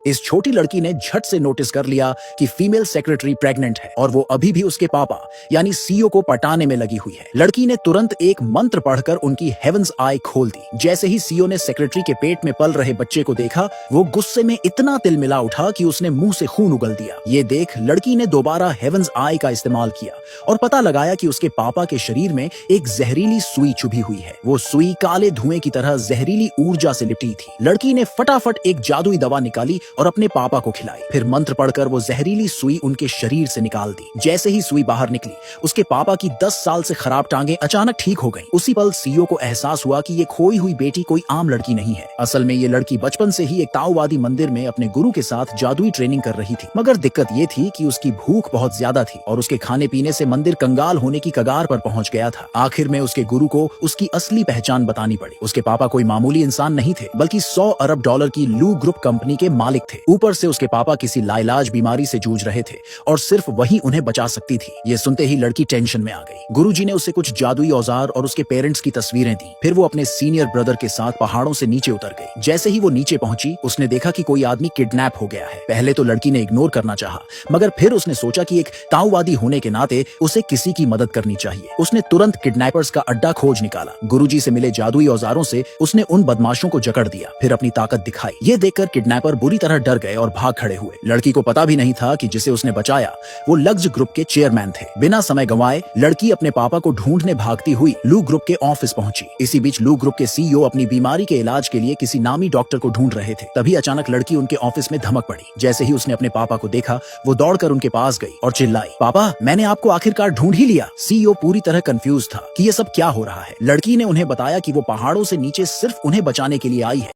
इस छोटी लड़की ने झट से नोटिस कर लिया कि फीमेल सेक्रेटरी प्रेग्नेंट है और वो अभी भी उसके पापा यानी सीईओ को पटाने में लगी हुई है। लड़की ने तुरंत एक मंत्र पढ़कर उनकी हेवंस आई खोल दी। जैसे ही सीईओ ने सेक्रेटरी के पेट में पल रहे बच्चे को देखा, वो गुस्से में इतना तिलमिला उठा कि उसने मुंह से खून उगल दिया। ये देख लड़की ने दोबारा हेवंस आई का इस्तेमाल किया और पता लगाया कि उसके पापा के शरीर में एक जहरीली सुई चुभी हुई है। वो सुई काले धुएं की तरह जहरीली ऊर्जा से लिपटी थी। लड़की ने फटाफट एक जादुई दवा निकाली और अपने पापा को खिलाई। फिर मंत्र पढ़कर वो जहरीली सुई उनके शरीर से निकाल दी। जैसे ही सुई बाहर निकली, उसके पापा की 10 साल से खराब टांगें अचानक ठीक हो गईं। उसी पल सीईओ को एहसास हुआ कि ये खोई हुई बेटी कोई आम लड़की नहीं है। असल में ये लड़की बचपन से ही एक ताओवादी मंदिर में अपने गुरु के साथ जादुई ट्रेनिंग कर रही थी। मगर दिक्कत ये थी कि उसकी भूख बहुत ज्यादा थी और उसके खाने पीने से मंदिर कंगाल होने की कगार पर पहुंच गया था। आखिर में उसके गुरु को उसकी असली पहचान बतानी पड़ी। उसके पापा कोई मामूली इंसान नहीं थे, बल्कि $100 अरब की लू ग्रुप कंपनी के मालिक थे। ऊपर से उसके पापा किसी लाइलाज बीमारी से जूझ रहे थे और सिर्फ वही उन्हें बचा सकती थी। ये सुनते ही लड़की टेंशन में आ गई। गुरुजी ने उसे कुछ जादुई औजार और उसके पेरेंट्स की तस्वीरें दी। फिर वो अपने सीनियर ब्रदर के साथ पहाड़ों से नीचे उतर गई। जैसे ही वो नीचे पहुंची, उसने देखा कि कोई आदमी किडनैप हो गया है। पहले तो लड़की ने इग्नोर करना चाहा, मगर फिर उसने सोचा कि एक ताओवादी होने के नाते उसे किसी की मदद करनी चाहिए। उसने तुरंत किडनैपर्स का अड्डा खोज निकाला। गुरुजी से मिले जादुई औजारों से उसने उन बदमाशों को जकड़ दिया, फिर अपनी ताकत दिखाई। ये देखकर किडनैपर बुरी तरह डर गए और भाग खड़े हुए। लड़की को पता भी नहीं था कि जिसे उसने बचाया वो लग्ज ग्रुप के चेयरमैन थे। बिना समय गंवाए लड़की अपने पापा को ढूंढने भागती हुई लू ग्रुप के ऑफिस पहुंची। इसी बीच लू ग्रुप के सीईओ अपनी बीमारी के इलाज के लिए किसी नामी डॉक्टर को ढूंढ रहे थे। तभी अचानक लड़की उनके ऑफिस में धमक पड़ी। जैसे ही उसने अपने पापा को देखा, वो दौड़कर उनके पास गई और चिल्लाई, पापा, मैंने आपको आखिरकार ढूंढ ही लिया। सीईओ पूरी तरह कंफ्यूज था कि ये सब क्या हो रहा है। लड़की ने उन्हें बताया कि वो पहाड़ों से नीचे सिर्फ उन्हें बचाने के लिए आई है।